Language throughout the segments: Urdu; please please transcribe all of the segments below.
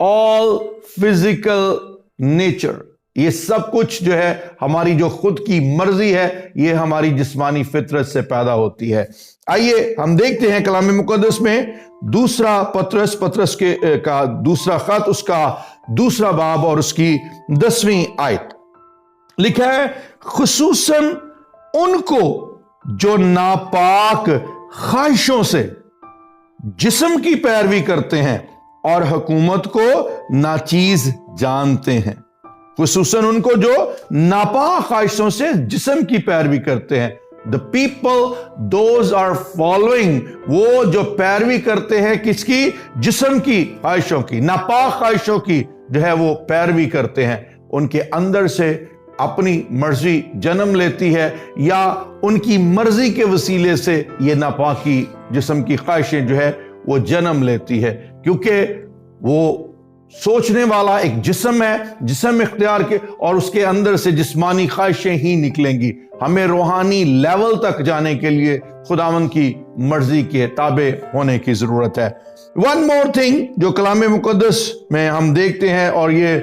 all physical nature. یہ سب کچھ جو ہے ہماری جو خود کی مرضی ہے یہ ہماری جسمانی فطرت سے پیدا ہوتی ہے. آئیے ہم دیکھتے ہیں کلام مقدس میں دوسرا پطرس کا دوسرا خط، اس کا دوسرا باب اور اس کی 10ویں آیت. لکھا ہے خصوصاً ان کو جو ناپاک خواہشوں سے جسم کی پیروی کرتے ہیں اور حکومت کو ناچیز جانتے ہیں. خصوصاً ان کو جو ناپاک خواہشوں سے جسم کی پیروی کرتے ہیں. The people, those are following، وہ جو پیروی کرتے ہیں کس کی؟ جسم کی خواہشوں کی، ناپاک خواہشوں کی جو ہے وہ پیروی کرتے ہیں. ان کے اندر سے اپنی مرضی جنم لیتی ہے یا ان کی مرضی کے وسیلے سے یہ ناپاکی جسم کی خواہشیں جو ہے وہ جنم لیتی ہے، کیونکہ وہ سوچنے والا ایک جسم ہے، جسم اختیار کے، اور اس کے اندر سے جسمانی خواہشیں ہی نکلیں گی. ہمیں روحانی لیول تک جانے کے لیے خداوند کی مرضی کے تابع ہونے کی ضرورت ہے. ون مور تھنگ جو کلام مقدس میں ہم دیکھتے ہیں، اور یہ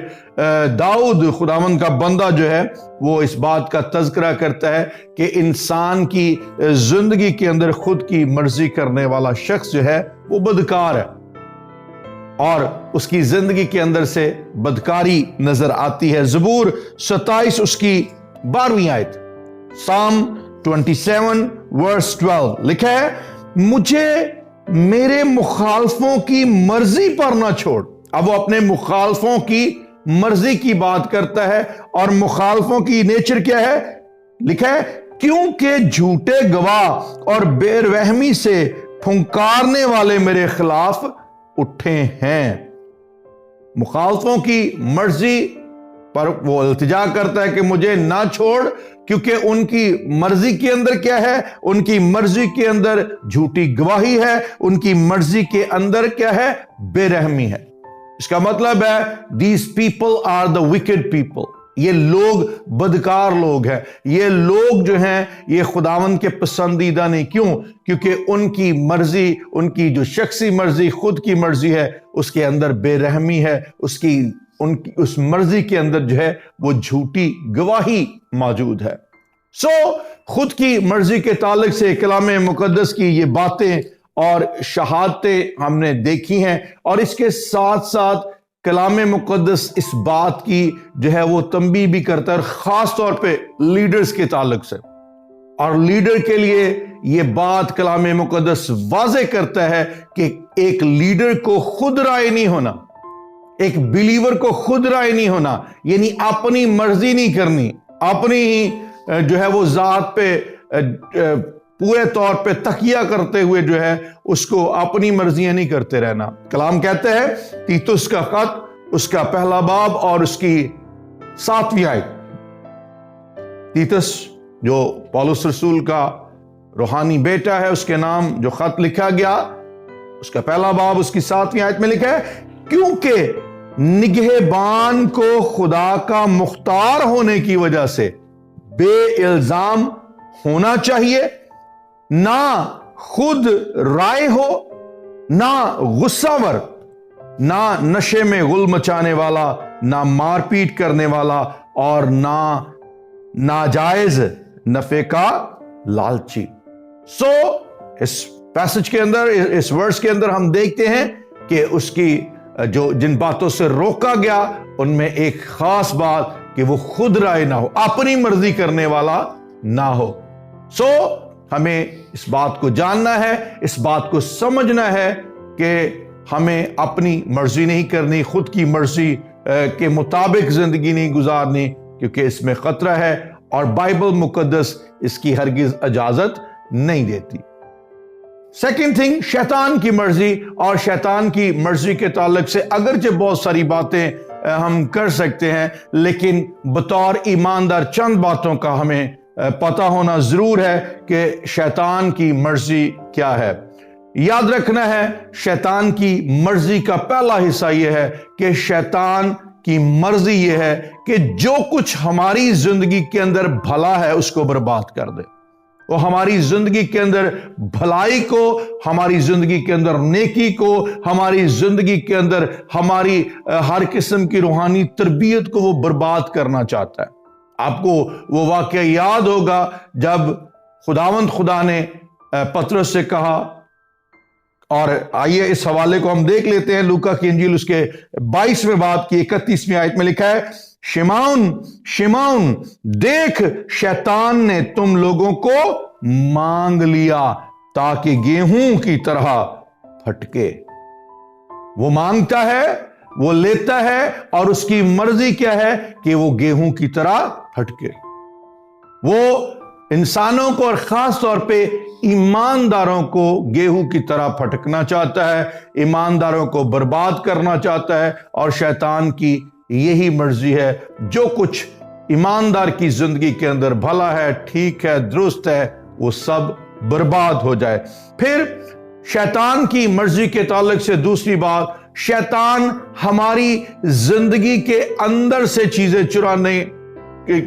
داؤد خداوند کا بندہ جو ہے وہ اس بات کا تذکرہ کرتا ہے کہ انسان کی زندگی کے اندر خود کی مرضی کرنے والا شخص جو ہے وہ بدکار ہے، اور اس کی زندگی کے اندر سے بدکاری نظر آتی ہے. زبور 27 اس کی 12ویں آیت، Psalm 27 verse 12 لکھا ہے مجھے میرے مخالفوں کی مرضی پر نہ چھوڑ. اب وہ اپنے مخالفوں کی مرضی کی بات کرتا ہے، اور مخالفوں کی نیچر کیا ہے؟ لکھا ہے کیونکہ جھوٹے گواہ اور بے رحمی سے پھنکارنے والے میرے خلاف اٹھے ہیں. مخالفوں کی مرضی پر وہ التجا کرتا ہے کہ مجھے نہ چھوڑ، کیونکہ ان کی مرضی کے اندر کیا ہے؟ ان کی مرضی کے اندر جھوٹی گواہی ہے، ان کی مرضی کے اندر کیا ہے؟ بے رحمی ہے. اس کا مطلب ہے these people are the wicked people. یہ لوگ بدکار لوگ ہیں، یہ لوگ جو ہیں یہ خداوند کے پسندیدہ نہیں. کیوں؟ کیونکہ ان کی مرضی، ان کی جو شخصی مرضی، خود کی مرضی ہے، اس کے اندر بے رحمی ہے، اس مرضی کے اندر جو ہے وہ جھوٹی گواہی موجود ہے. خود کی مرضی کے تعلق سے کلام مقدس کی یہ باتیں اور شہادتیں ہم نے دیکھی ہیں، اور اس کے ساتھ ساتھ کلام مقدس اس بات کی جو ہے وہ تنبیہ بھی کرتا ہے، خاص طور پہ لیڈرز کے تعلق سے. اور لیڈر کے لیے یہ بات کلام مقدس واضح کرتا ہے کہ ایک لیڈر کو خود رائے نہیں ہونا، ایک بلیور کو خود رائے نہیں ہونا، یعنی اپنی مرضی نہیں کرنی، اپنی ہی جو ہے وہ ذات پہ پورے طور پہ تکیہ کرتے ہوئے جو ہے اس کو اپنی مرضیاں نہیں کرتے رہنا. کلام کہتا ہے تیتس کا خط اس کا پہلا باب اور اس کی 7ویں آیت. تیتس جو پولس رسول کا روحانی بیٹا ہے، اس کے نام جو خط لکھا گیا، اس کا پہلا باب اس کی 7ویں آیت میں لکھا ہے کیونکہ نگہبان کو خدا کا مختار ہونے کی وجہ سے بے الزام ہونا چاہیے، نہ خود رائے ہو، نہ غصہ ور، نہ نشے میں غل مچانے والا، نہ مار پیٹ کرنے والا، اور نہ ناجائز نفع کا لالچی. اس پیسج کے اندر، اس ورس کے اندر ہم دیکھتے ہیں کہ اس کی جن باتوں سے روکا گیا ان میں ایک خاص بات کہ وہ خود رائے نہ ہو، اپنی مرضی کرنے والا نہ ہو. ہمیں اس بات کو جاننا ہے، اس بات کو سمجھنا ہے کہ ہمیں اپنی مرضی نہیں کرنی، خود کی مرضی کے مطابق زندگی نہیں گزارنی، کیونکہ اس میں خطرہ ہے اور بائبل مقدس اس کی ہرگز اجازت نہیں دیتی. سیکنڈ تھنگ، شیطان کی مرضی، اور شیطان کی مرضی کے تعلق سے اگرچہ بہت ساری باتیں ہم کر سکتے ہیں، لیکن بطور ایماندار چند باتوں کا ہمیں پتہ ہونا ضرور ہے کہ شیطان کی مرضی کیا ہے. یاد رکھنا ہے شیطان کی مرضی کا پہلا حصہ یہ ہے کہ شیطان کی مرضی یہ ہے کہ جو کچھ ہماری زندگی کے اندر بھلا ہے اس کو برباد کر دے، وہ ہماری زندگی کے اندر بھلائی کو، ہماری زندگی کے اندر نیکی کو، ہماری زندگی کے اندر ہماری ہر قسم کی روحانی تربیت کو وہ برباد کرنا چاہتا ہے۔ آپ کو وہ واقعہ یاد ہوگا جب خداوند خدا نے پطرس سے کہا، اور آئیے اس حوالے کو ہم دیکھ لیتے ہیں، لوکا کی انجیل اس کے 22ویں باب کی 31ویں آیت میں لکھا ہے، شمعون شمعون دیکھ شیطان نے تم لوگوں کو مانگ لیا تاکہ گیہوں کی طرح پھٹکے۔ وہ مانگتا ہے، وہ لیتا ہے، اور اس کی مرضی کیا ہے کہ وہ گیہوں کی طرح پھٹکے۔ وہ انسانوں کو اور خاص طور پہ ایمانداروں کو گیہوں کی طرح پھٹکنا چاہتا ہے، ایمانداروں کو برباد کرنا چاہتا ہے، اور شیطان کی یہی مرضی ہے، جو کچھ ایماندار کی زندگی کے اندر بھلا ہے، ٹھیک ہے، درست ہے، وہ سب برباد ہو جائے۔ پھر شیطان کی مرضی کے تعلق سے دوسری بات، شیطان ہماری زندگی کے اندر سے چیزیں چرانے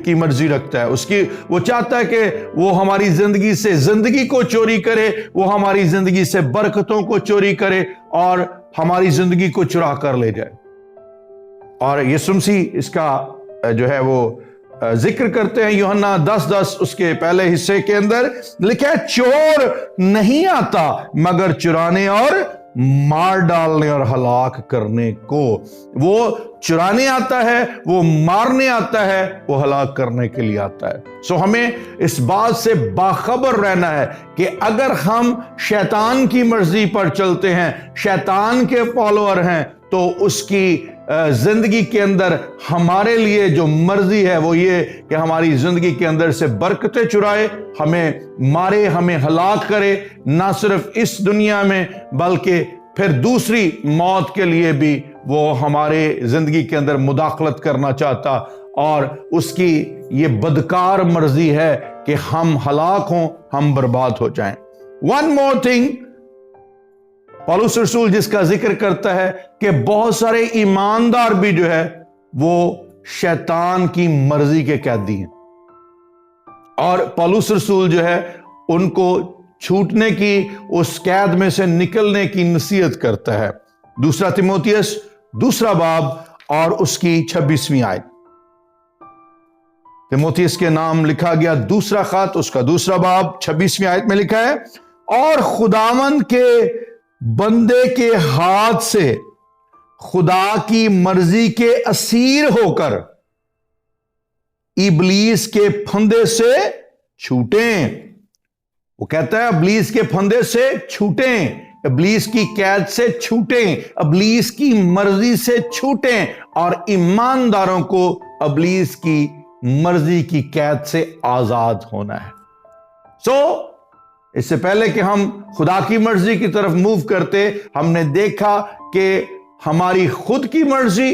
کی مرضی رکھتا ہے۔ وہ چاہتا ہے کہ وہ ہماری زندگی سے زندگی کو چوری کرے، وہ ہماری زندگی سے برکتوں کو چوری کرے، اور ہماری زندگی کو چرا کر لے جائے۔ اور یسوع مسیح اس کا جو ہے وہ ذکر کرتے ہیں، یوحنا 10:10 اس کے پہلے حصے کے اندر لکھا ہے، چور نہیں آتا مگر چرانے اور مار ڈالنے اور ہلاک کرنے کو۔ وہ چرانے آتا ہے، وہ مارنے آتا ہے، وہ ہلاک کرنے کے لیے آتا ہے۔ سو ہمیں اس بات سے باخبر رہنا ہے کہ اگر ہم شیطان کی مرضی پر چلتے ہیں، شیطان کے فالوور ہیں، تو اس کی زندگی کے اندر ہمارے لیے جو مرضی ہے وہ یہ کہ ہماری زندگی کے اندر سے برکتیں چرائے، ہمیں مارے، ہمیں ہلاک کرے، نہ صرف اس دنیا میں بلکہ پھر دوسری موت کے لیے بھی وہ ہمارے زندگی کے اندر مداخلت کرنا چاہتا، اور اس کی یہ بدکار مرضی ہے کہ ہم ہلاک ہوں، ہم برباد ہو جائیں۔ ون مور تھنگ پالوس رسول جس کا ذکر کرتا ہے کہ بہت سارے ایماندار بھی جو ہے وہ شیطان کی مرضی کے قیدی ہیں، اور پالوس رسول جو ہے ان کو چھوٹنے کی، اس قید میں سے نکلنے کی نصیحت کرتا ہے۔ دوسرا تیموتھیوس 2 باب اور اس کی 26ویں آیت، تیموتھیوس کے نام لکھا گیا دوسرا خط، اس کا 2 باب 26ویں آیت میں لکھا ہے، اور خداوند کے بندے کے ہاتھ سے خدا کی مرضی کے اسیر ہو کر ابلیس کے پھندے سے چھوٹیں۔ وہ کہتا ہے ابلیس کے پھندے سے چھوٹیں، ابلیس کی قید سے چھوٹیں، ابلیس کی مرضی سے چھوٹیں، اور ایمانداروں کو ابلیس کی مرضی کی قید سے آزاد ہونا ہے۔ اس سے پہلے کہ ہم خدا کی مرضی کی طرف موو کرتے، ہم نے دیکھا کہ ہماری خود کی مرضی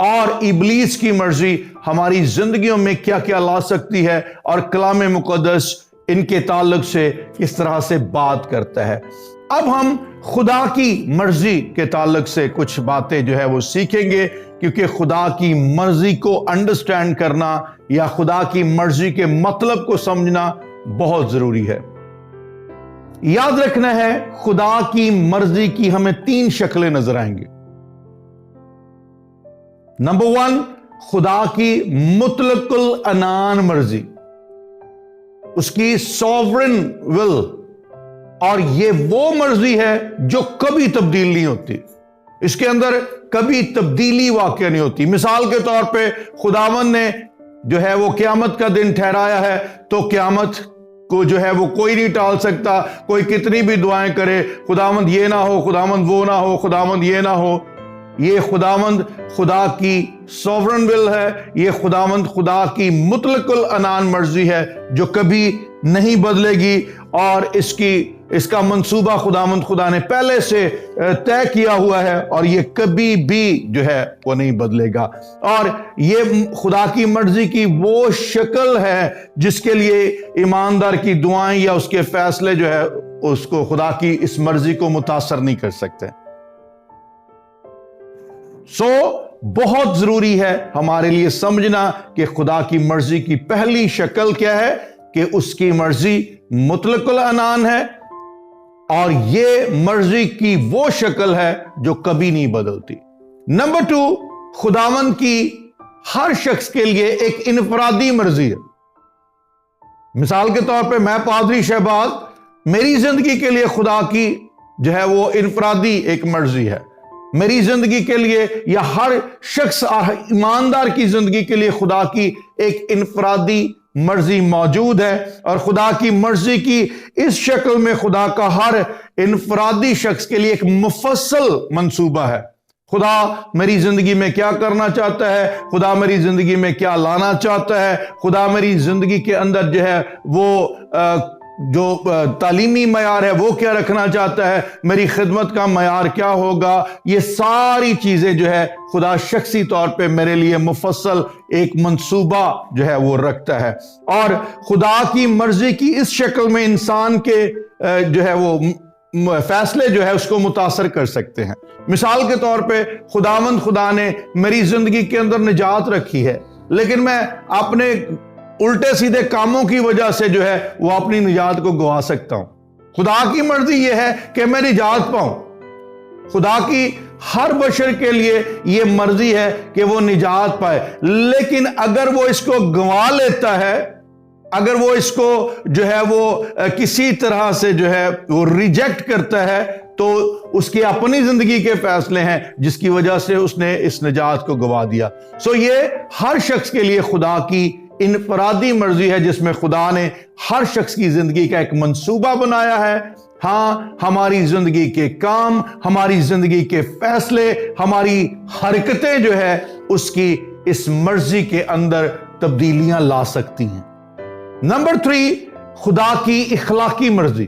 اور ابلیس کی مرضی ہماری زندگیوں میں کیا کیا لا سکتی ہے، اور کلام مقدس ان کے تعلق سے کس طرح سے بات کرتا ہے۔ اب ہم خدا کی مرضی کے تعلق سے کچھ باتیں جو ہے وہ سیکھیں گے، کیونکہ خدا کی مرضی کو انڈرسٹینڈ کرنا یا خدا کی مرضی کے مطلب کو سمجھنا بہت ضروری ہے۔ یاد رکھنا ہے خدا کی مرضی کی ہمیں 3 شکلیں نظر آئیں گی۔ نمبر 1، خدا کی مطلق العنان مرضی، اس کی سوورن ول، اور یہ وہ مرضی ہے جو کبھی تبدیل نہیں ہوتی، اس کے اندر کبھی تبدیلی واقع نہیں ہوتی۔ مثال کے طور پہ خداوند نے جو ہے وہ قیامت کا دن ٹھہرایا ہے، تو قیامت کو جو ہے وہ کوئی نہیں ٹال سکتا، کوئی کتنی بھی دعائیں کرے، خداوند یہ نہ ہو، خداوند وہ نہ ہو، خداوند یہ نہ ہو۔ یہ خداوند خدا کی سوورن ول ہے، یہ خداوند خدا کی مطلق العنان مرضی ہے جو کبھی نہیں بدلے گی، اور اس کا منصوبہ خداوند خدا نے پہلے سے طے کیا ہوا ہے، اور یہ کبھی بھی جو ہے وہ نہیں بدلے گا۔ اور یہ خدا کی مرضی کی وہ شکل ہے جس کے لیے ایماندار کی دعائیں یا اس کے فیصلے جو ہے اس کو خدا کی اس مرضی کو متاثر نہیں کر سکتے۔ بہت ضروری ہے ہمارے لیے سمجھنا کہ خدا کی مرضی کی پہلی شکل کیا ہے، کہ اس کی مرضی مطلق العنان ہے اور یہ مرضی کی وہ شکل ہے جو کبھی نہیں بدلتی۔ نمبر 2، خداوند کی ہر شخص کے لیے ایک انفرادی مرضی ہے۔ مثال کے طور پہ میں پادری شہباز، میری زندگی کے لیے خدا کی جو ہے وہ انفرادی ایک مرضی ہے۔ میری زندگی کے لیے یا ہر شخص ایماندار کی زندگی کے لیے خدا کی ایک انفرادی مرضی موجود ہے، اور خدا کی مرضی کی اس شکل میں خدا کا ہر انفرادی شخص کے لیے ایک مفصل منصوبہ ہے۔ خدا میری زندگی میں کیا کرنا چاہتا ہے، خدا میری زندگی میں کیا لانا چاہتا ہے، خدا میری زندگی کے اندر جو ہے وہ جو تعلیمی معیار ہے وہ کیا رکھنا چاہتا ہے، میری خدمت کا معیار کیا ہوگا، یہ ساری چیزیں جو ہے خدا شخصی طور پہ میرے لیے مفصل ایک منصوبہ جو ہے وہ رکھتا ہے، اور خدا کی مرضی کی اس شکل میں انسان کے جو ہے وہ فیصلے جو ہے اس کو متاثر کر سکتے ہیں۔ مثال کے طور پہ خدا نے میری زندگی کے اندر نجات رکھی ہے، لیکن میں اپنے الٹے سیدھے کاموں کی وجہ سے جو ہے وہ اپنی نجات کو گوا سکتا ہوں۔ خدا کی مرضی یہ ہے کہ میں نجات پاؤں۔ خدا کی ہر بشر کے لیے یہ مرضی ہے کہ وہ نجات پائے، لیکن اگر وہ اس کو گوا لیتا ہے، اگر وہ اس کو جو ہے وہ کسی طرح سے جو ہے وہ ریجیکٹ کرتا ہے، تو اس کی اپنی زندگی کے فیصلے ہیں جس کی وجہ سے اس نے اس نجات کو گوا دیا۔ یہ ہر شخص کے لیے خدا کی انفرادی مرضی ہے، جس میں خدا نے ہر شخص کی زندگی کا ایک منصوبہ بنایا ہے۔ ہاں، ہماری زندگی کے کام، ہماری زندگی کے فیصلے، ہماری حرکتیں جو ہے اس کی اس مرضی کے اندر تبدیلیاں لا سکتی ہیں۔ نمبر 3، خدا کی اخلاقی مرضی۔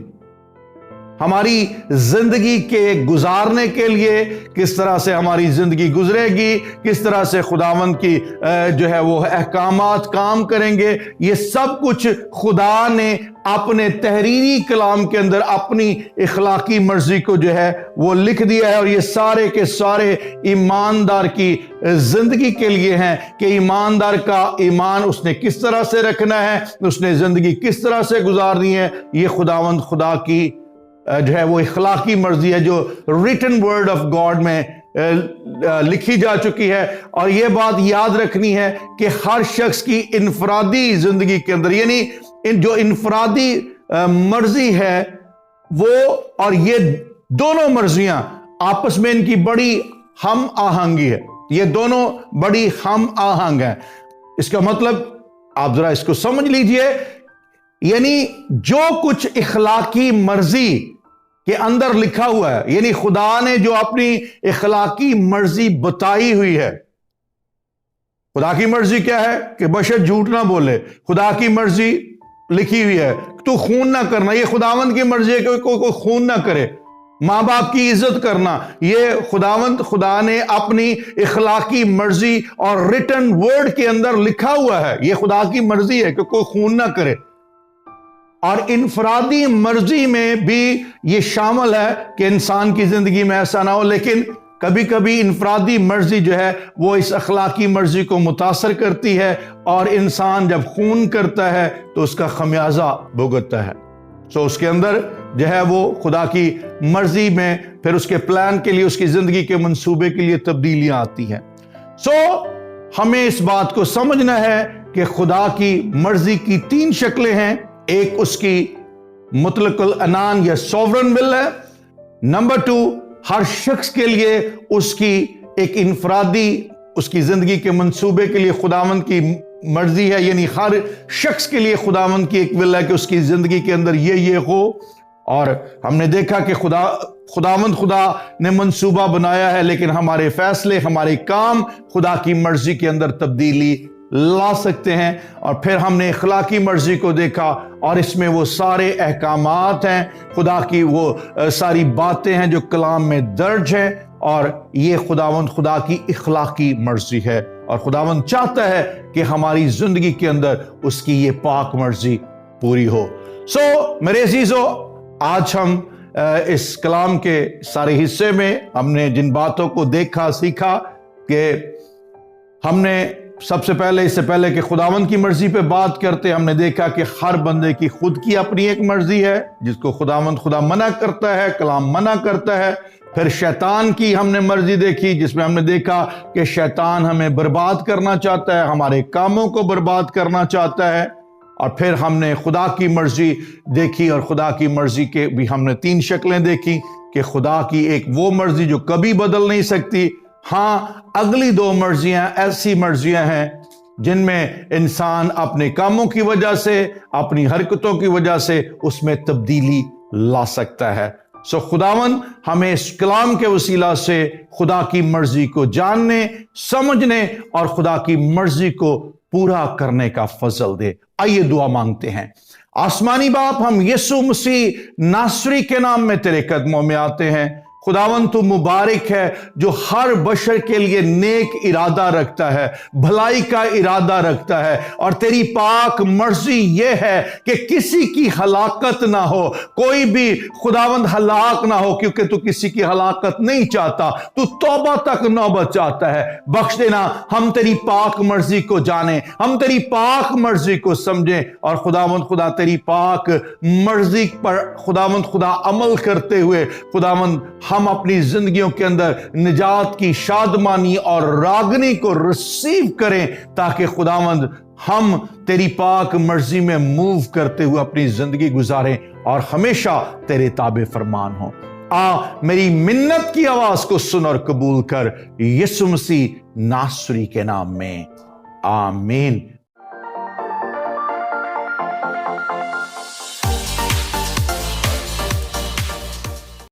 ہماری زندگی کے گزارنے کے لیے کس طرح سے ہماری زندگی گزرے گی، کس طرح سے خداوند کی جو ہے وہ احکامات کام کریں گے، یہ سب کچھ خدا نے اپنے تحریری کلام کے اندر اپنی اخلاقی مرضی کو جو ہے وہ لکھ دیا ہے، اور یہ سارے کے سارے ایماندار کی زندگی کے لیے ہیں کہ ایماندار کا ایمان اس نے کس طرح سے رکھنا ہے، اس نے زندگی کس طرح سے گزارنی ہے۔ یہ خداوند خدا کی جو ہے وہ اخلاقی مرضی ہے جو ریٹن ورڈ آف گاڈ میں لکھی جا چکی ہے، اور یہ بات یاد رکھنی ہے کہ ہر شخص کی انفرادی زندگی کے اندر، یعنی جو انفرادی مرضی ہے وہ اور یہ دونوں مرضیاں آپس میں ان کی بڑی ہم آہنگی ہے، یہ دونوں بڑی ہم آہنگ ہیں۔ اس کا مطلب آپ ذرا اس کو سمجھ لیجئے، یعنی جو کچھ اخلاقی مرضی کے اندر لکھا ہوا ہے، یعنی خدا نے جو اپنی اخلاقی مرضی بتائی ہوئی ہے۔ خدا کی مرضی کیا ہے کہ بشر جھوٹ نہ بولے، خدا کی مرضی لکھی ہوئی ہے تو خون نہ کرنا، یہ خداوند کی مرضی ہے کہ کوئی خون نہ کرے، ماں باپ کی عزت کرنا، یہ خدا نے اپنی اخلاقی مرضی اور ریٹن ورڈ کے اندر لکھا ہوا ہے، یہ خدا کی مرضی ہے کہ کوئی خون نہ کرے۔ اور انفرادی مرضی میں بھی یہ شامل ہے کہ انسان کی زندگی میں ایسا نہ ہو، لیکن کبھی کبھی انفرادی مرضی جو ہے وہ اس اخلاقی مرضی کو متاثر کرتی ہے، اور انسان جب خون کرتا ہے تو اس کا خمیازہ بھگتتا ہے۔ اس کے اندر جو ہے وہ خدا کی مرضی میں پھر اس کے پلان کے لیے، اس کی زندگی کے منصوبے کے لیے تبدیلیاں آتی ہیں۔ ہمیں اس بات کو سمجھنا ہے کہ خدا کی مرضی کی 3 شکلیں ہیں۔ ایک اس کی مطلق العنان یا سوورن ول ہے۔ نمبر 2، ہر شخص کے لیے اس کی ایک انفرادی، اس کی زندگی کے منصوبے کے لیے خداوند کی مرضی ہے، یعنی ہر شخص کے لیے خداوند کی ایک ول ہے کہ اس کی زندگی کے اندر یہ ہو۔ اور ہم نے دیکھا کہ خداوند نے منصوبہ بنایا ہے، لیکن ہمارے فیصلے، ہمارے کام خدا کی مرضی کے اندر تبدیلی لا سکتے ہیں۔ اور پھر ہم نے اخلاقی مرضی کو دیکھا، اور اس میں وہ سارے احکامات ہیں، خدا کی وہ ساری باتیں ہیں جو کلام میں درج ہیں، اور یہ خدا کی اخلاقی مرضی ہے، اور خداوند چاہتا ہے کہ ہماری زندگی کے اندر اس کی یہ پاک مرضی پوری ہو۔ میرے عزیزو، آج ہم اس کلام کے سارے حصے میں ہم نے جن باتوں کو دیکھا، سیکھا کہ ہم نے سب سے پہلے اس سے پہلے کہ خداوند کی مرضی پہ بات کرتے ہم نے دیکھا کہ ہر بندے کی خود کی اپنی ایک مرضی ہے جس کو خداوند خدا منع کرتا ہے، کلام منع کرتا ہے۔ پھر شیطان کی ہم نے مرضی دیکھی جس میں ہم نے دیکھا کہ شیطان ہمیں برباد کرنا چاہتا ہے، ہمارے کاموں کو برباد کرنا چاہتا ہے۔ اور پھر ہم نے خدا کی مرضی دیکھی، اور خدا کی مرضی کے بھی ہم نے 3 شکلیں دیکھی کہ خدا کی ایک وہ مرضی جو کبھی بدل نہیں سکتی، ہاں اگلی 2 مرضیاں ایسی مرضیاں ہیں جن میں انسان اپنے کاموں کی وجہ سے، اپنی حرکتوں کی وجہ سے اس میں تبدیلی لا سکتا ہے۔ خداوند ہمیں اس کلام کے وسیلہ سے خدا کی مرضی کو جاننے، سمجھنے اور خدا کی مرضی کو پورا کرنے کا فضل دے۔ آئیے دعا مانگتے ہیں۔ آسمانی باپ، ہم یسوع مسیح ناصری کے نام میں تیرے قدموں میں آتے ہیں۔ خداوند تو مبارک ہے جو ہر بشر کے لیے نیک ارادہ رکھتا ہے، بھلائی کا ارادہ رکھتا ہے، اور تیری پاک مرضی یہ ہے کہ کسی کی ہلاکت نہ ہو، کوئی بھی خداوند ہلاک نہ ہو، کیونکہ تو کسی کی ہلاکت نہیں چاہتا، تو توبہ تک نوبت چاہتا ہے۔ بخش دینا ہم تیری پاک مرضی کو جانیں، ہم تیری پاک مرضی کو سمجھیں، اور خداوند خدا تیری پاک مرضی پر خداوند خدا عمل کرتے ہوئے خداوند ہم اپنی زندگیوں کے اندر نجات کی شادمانی اور راگنی کو ریسیو کریں، تاکہ خداوند ہم تیری پاک مرضی میں موو کرتے ہوئے اپنی زندگی گزاریں اور ہمیشہ تیرے تابع فرمان ہوں۔ میری منت کی آواز کو سن اور قبول کر، یسوع مسیح ناصری کے نام میں، آمین۔